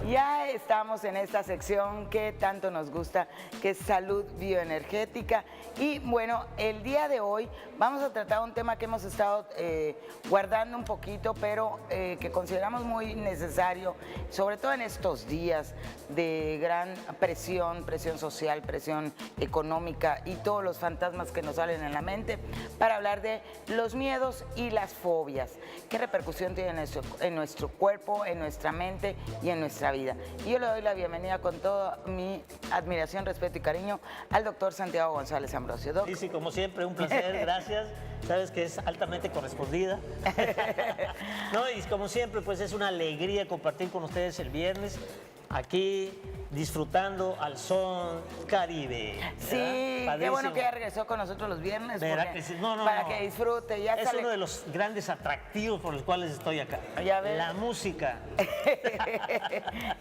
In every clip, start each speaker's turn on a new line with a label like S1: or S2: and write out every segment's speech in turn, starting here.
S1: Ya estamos en esta sección que tanto nos gusta, que es salud bioenergética. Y bueno, el día de hoy vamos a tratar un tema que hemos estado guardando un poquito, pero que consideramos muy necesario, sobre todo en estos días de gran presión social, presión económica y todos los fantasmas que nos salen en la mente, para hablar de los miedos y las fobias. ¿Qué repercusión tienen en nuestro cuerpo, en nuestra mente y en nuestra vida? Y yo le doy la bienvenida con toda mi admiración, respeto y cariño al doctor Santiago González Ambrosio. Doc.
S2: Sí, como siempre, un placer, gracias. Sabes que es altamente correspondida. No, y como siempre, pues es una alegría compartir con ustedes el viernes aquí disfrutando al son Caribe.
S1: Sí, qué bueno que ya regresó con nosotros los viernes.
S2: Que sí? No,
S1: para que disfrute. Ya
S2: es uno de los grandes atractivos por los cuales estoy acá.
S1: ¿Ya ves?
S2: La música.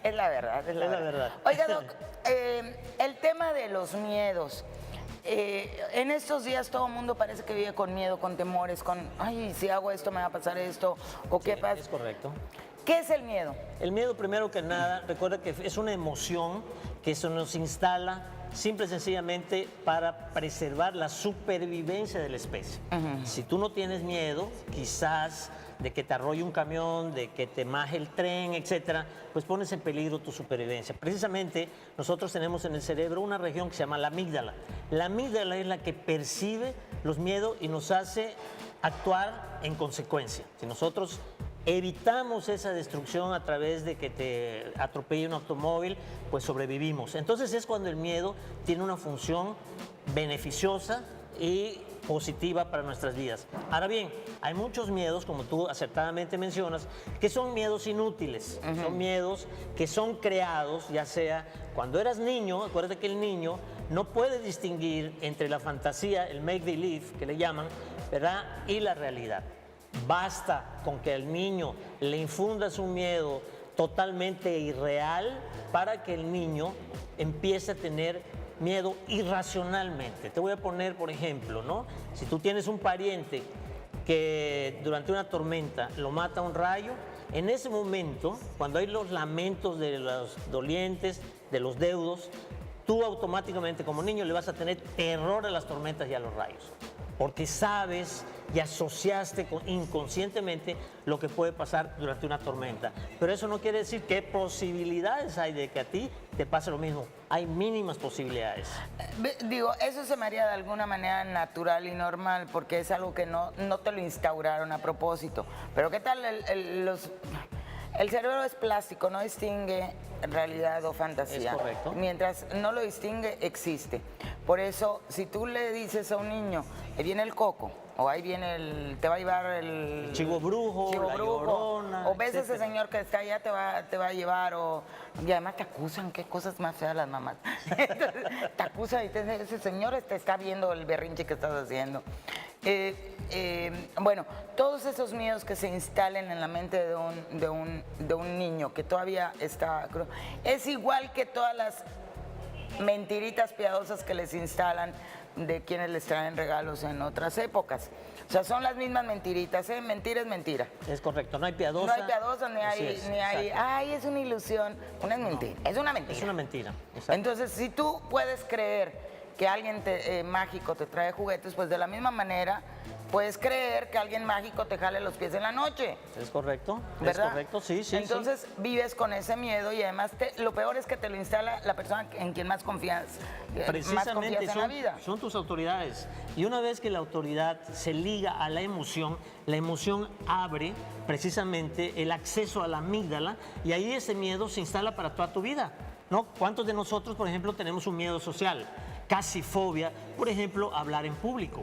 S1: Es la verdad, es la verdad. Oiga, Doc, el tema de los miedos. En estos días todo el mundo parece que vive con miedo, con temores, con, ay, si hago esto me va a pasar esto, o qué pasa.
S2: Es correcto.
S1: ¿Qué es el miedo?
S2: El miedo, primero que nada, recuerda que es una emoción que se nos instala simple y sencillamente para preservar la supervivencia de la especie. Si tú no tienes miedo, quizás de que te arrolle un camión, de que te maje el tren, etcétera, pues pones en peligro tu supervivencia. Precisamente nosotros tenemos en el cerebro una región que se llama la amígdala. La amígdala es la que percibe los miedos y nos hace actuar en consecuencia. Si nosotros evitamos esa destrucción a través de que te atropelle un automóvil, pues sobrevivimos. Entonces es cuando el miedo tiene una función beneficiosa y positiva para nuestras vidas. Ahora bien, hay muchos miedos, como tú acertadamente mencionas, que son miedos inútiles. Son miedos que son creados, ya sea cuando eras niño. Acuérdate que el niño no puede distinguir entre la fantasía, el make believe, que le llaman, ¿verdad?, y la realidad. Basta con que al niño le infundas un miedo totalmente irreal para que el niño empiece a tener miedo irracionalmente. Te voy a poner, por ejemplo, ¿no? Si tú tienes un pariente que durante una tormenta lo mata un rayo, en ese momento, cuando hay los lamentos de los dolientes, de los deudos, tú automáticamente como niño le vas a tener terror a las tormentas y a los rayos, porque sabes y asociaste inconscientemente lo que puede pasar durante una tormenta. Pero eso no quiere decir qué posibilidades hay de que a ti te pase lo mismo. Hay mínimas posibilidades.
S1: Digo, eso se me haría de alguna manera natural y normal, porque es algo que no te lo instauraron a propósito. Pero ¿qué tal el cerebro es plástico, no distingue realidad o fantasía?
S2: Es correcto.
S1: Mientras no lo distingue, existe. Por eso, si tú le dices a un niño, ahí viene el coco, o ahí viene te va a llevar el
S2: chivo brujo, la llorona,
S1: o ves a
S2: etcétera.
S1: ese señor que está allá, te va a llevar, y además te acusan, qué cosas más feas las mamás. Entonces, te acusan y ese señor te está viendo el berrinche que estás haciendo. Bueno, todos esos miedos que se instalen en la mente de un niño que todavía está, es igual que todas las mentiritas piadosas que les instalan de quienes les traen regalos en otras épocas. O sea, son las mismas mentiritas, ¿eh? Mentira es mentira.
S2: Es correcto, no hay piadosa.
S1: No hay piadosa, ni hay, ay, es una ilusión. Una es mentira, no, es una mentira.
S2: Es una mentira, exacto.
S1: Entonces, si tú puedes creer que alguien mágico te trae juguetes, pues de la misma manera puedes creer que alguien mágico te jale los pies en la noche.
S2: Es correcto,
S1: ¿verdad?
S2: Es correcto, sí.
S1: Entonces vives con ese miedo y además lo peor es que te lo instala la persona en quien más confías,
S2: precisamente
S1: en la vida.
S2: Son tus autoridades. Y una vez que la autoridad se liga a la emoción abre precisamente el acceso a la amígdala y ahí ese miedo se instala para toda tu vida, ¿no? ¿Cuántos de nosotros, por ejemplo, tenemos un miedo social? Casi fobia, por ejemplo, hablar en público,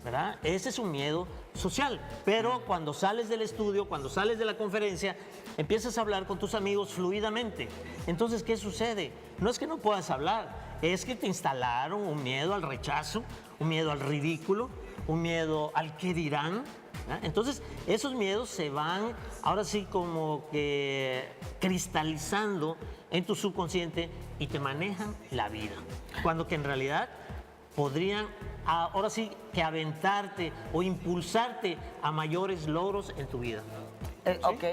S2: ¿verdad? Ese es un miedo social, pero cuando sales del estudio, cuando sales de la conferencia, empiezas a hablar con tus amigos fluidamente. Entonces, ¿qué sucede? No es que no puedas hablar, es que te instalaron un miedo al rechazo, un miedo al ridículo, un miedo al qué dirán. ¿verdad? Entonces, esos miedos se van ahora sí como que cristalizando en tu subconsciente y te manejan la vida. Cuando que en realidad podrían ahora sí que aventarte o impulsarte a mayores logros en tu vida. ¿Sí?
S1: Ok.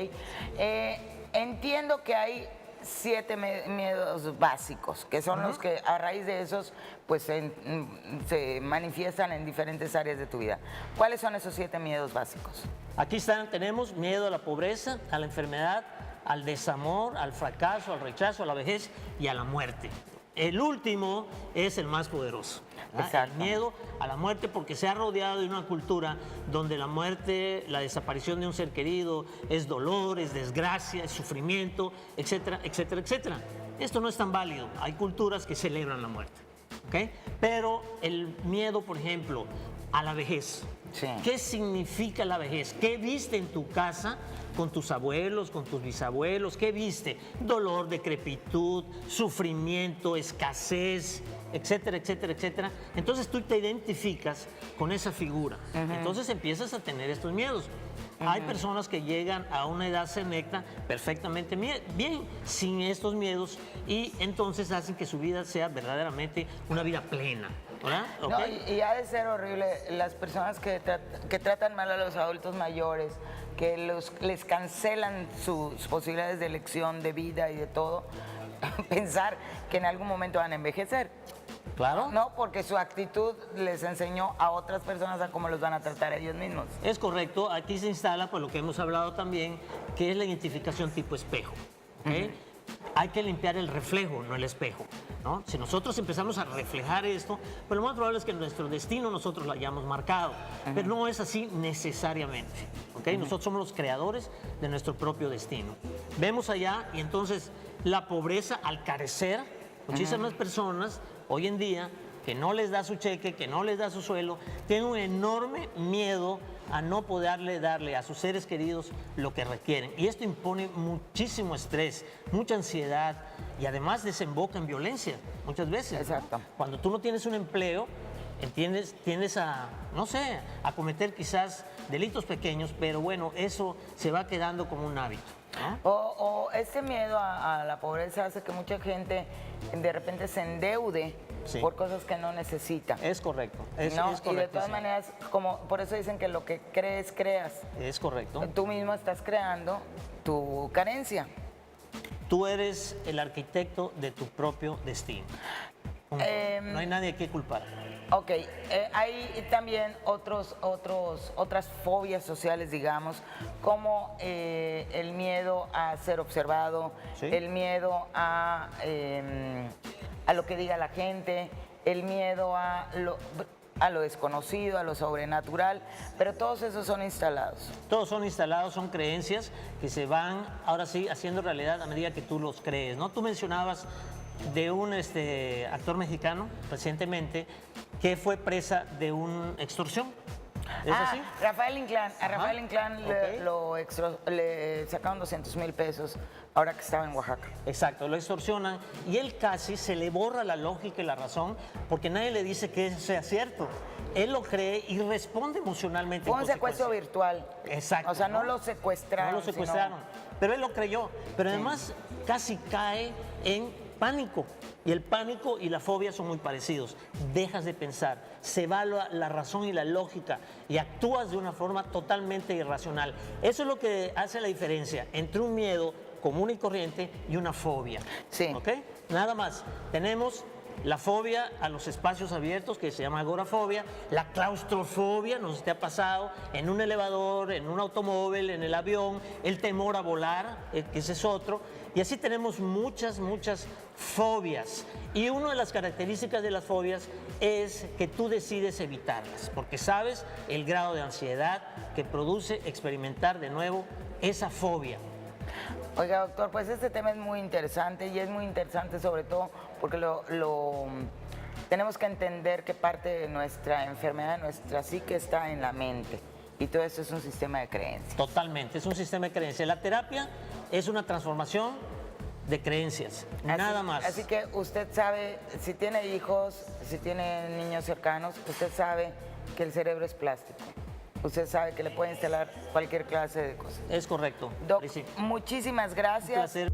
S1: Entiendo que hay 7 miedos básicos, que son los que a raíz de esos pues se manifiestan en diferentes áreas de tu vida. ¿Cuáles son esos 7 miedos básicos?
S2: Aquí están, tenemos miedo a la pobreza, a la enfermedad, al desamor, al fracaso, al rechazo, a la vejez y a la muerte. El último es el más poderoso. El miedo a la muerte, porque se ha rodeado de una cultura donde la muerte, la desaparición de un ser querido, es dolor, es desgracia, es sufrimiento, etcétera, etcétera, etcétera. Esto no es tan válido. Hay culturas que celebran la muerte, ¿ok? Pero el miedo, por ejemplo, a la vejez.
S1: Sí.
S2: ¿Qué significa la vejez? ¿Qué viste en tu casa con tus abuelos, con tus bisabuelos? ¿Qué viste? Dolor, decrepitud, sufrimiento, escasez, etcétera, etcétera, etcétera. Entonces tú te identificas con esa figura. Entonces empiezas a tener estos miedos. Hay personas que llegan a una edad senecta perfectamente bien, sin estos miedos, y entonces hacen que su vida sea verdaderamente una vida plena. ¿Verdad?
S1: No,
S2: ¿Okay?
S1: y ha de ser horrible las personas que tratan mal a los adultos mayores, que les cancelan sus posibilidades de elección de vida y de todo, pensar que en algún momento van a envejecer.
S2: Claro.
S1: No, porque su actitud les enseñó a otras personas a cómo los van a tratar ellos mismos.
S2: Es correcto, aquí se instala pues lo que hemos hablado también, que es la identificación tipo espejo. ¿Okay? Hay que limpiar el reflejo, no el espejo, ¿no? Si nosotros empezamos a reflejar esto, pues lo más probable es que nuestro destino nosotros lo hayamos marcado, pero no es así necesariamente, ¿ok? Nosotros somos los creadores de nuestro propio destino. Vemos allá y entonces la pobreza, al carecer, muchísimas personas hoy en día que no les da su cheque, que no les da su sueldo, tienen un enorme miedo a no poderle darle a sus seres queridos lo que requieren. Y esto impone muchísimo estrés, mucha ansiedad y además desemboca en violencia muchas veces.
S1: Exacto.
S2: ¿No? Cuando tú no tienes un empleo, tiendes a, no sé, a cometer quizás delitos pequeños, pero bueno, eso se va quedando como un hábito, ¿no?
S1: O este miedo a la pobreza hace que mucha gente de repente se endeude por cosas que no necesita.
S2: Es correcto.
S1: ¿No?
S2: Es correcto,
S1: y de todas maneras, por eso dicen que lo que crees, creas.
S2: Es correcto.
S1: Tú mismo estás creando tu carencia.
S2: Tú eres el arquitecto de tu propio destino. No hay nadie que culpar.
S1: Ok, hay también otras fobias sociales, digamos, como el miedo a ser observado,
S2: ¿Sí?
S1: el miedo a lo que diga la gente, el miedo a lo desconocido, a lo sobrenatural, pero todos esos son instalados.
S2: Todos son instalados, son creencias que se van ahora sí haciendo realidad a medida que tú los crees, ¿no? Tú mencionabas de un actor mexicano recientemente que fue presa de una extorsión. ¿Es así?
S1: Rafael Inclán. A Rafael Inclán le sacaron 200,000 pesos ahora que estaba en Oaxaca.
S2: Exacto, lo extorsionan y él casi se le borra la lógica y la razón porque nadie le dice que eso sea cierto. Él lo cree y responde emocionalmente.
S1: Fue un secuestro virtual.
S2: Exacto.
S1: O sea, no lo secuestraron.
S2: No lo secuestraron, pero él lo creyó. Pero
S1: Sí.
S2: además casi cae en pánico. Y el pánico y la fobia son muy parecidos. Dejas de pensar, se va la razón y la lógica y actúas de una forma totalmente irracional. Eso es lo que hace la diferencia entre un miedo común y corriente y una fobia.
S1: Sí.
S2: ¿Ok? Nada más. Tenemos la fobia a los espacios abiertos, que se llama agorafobia, la claustrofobia, no sé si te ha pasado, en un elevador, en un automóvil, en el avión, el temor a volar, que ese es otro. Y así tenemos muchas fobias. Y una de las características de las fobias es que tú decides evitarlas, porque sabes el grado de ansiedad que produce experimentar de nuevo esa fobia.
S1: Oiga, doctor, pues este tema es muy interesante y es muy interesante sobre todo porque tenemos que entender que parte de nuestra enfermedad, de nuestra psique está en la mente y todo eso es un sistema de creencias.
S2: Totalmente, es un sistema de creencias. La terapia es una transformación de creencias, nada más.
S1: Así que usted sabe, si tiene hijos, si tiene niños cercanos, usted sabe que el cerebro es plástico. Usted sabe que le puede instalar cualquier clase de cosas.
S2: Es correcto.
S1: Doc,
S2: Sí.
S1: muchísimas gracias.
S2: Un placer.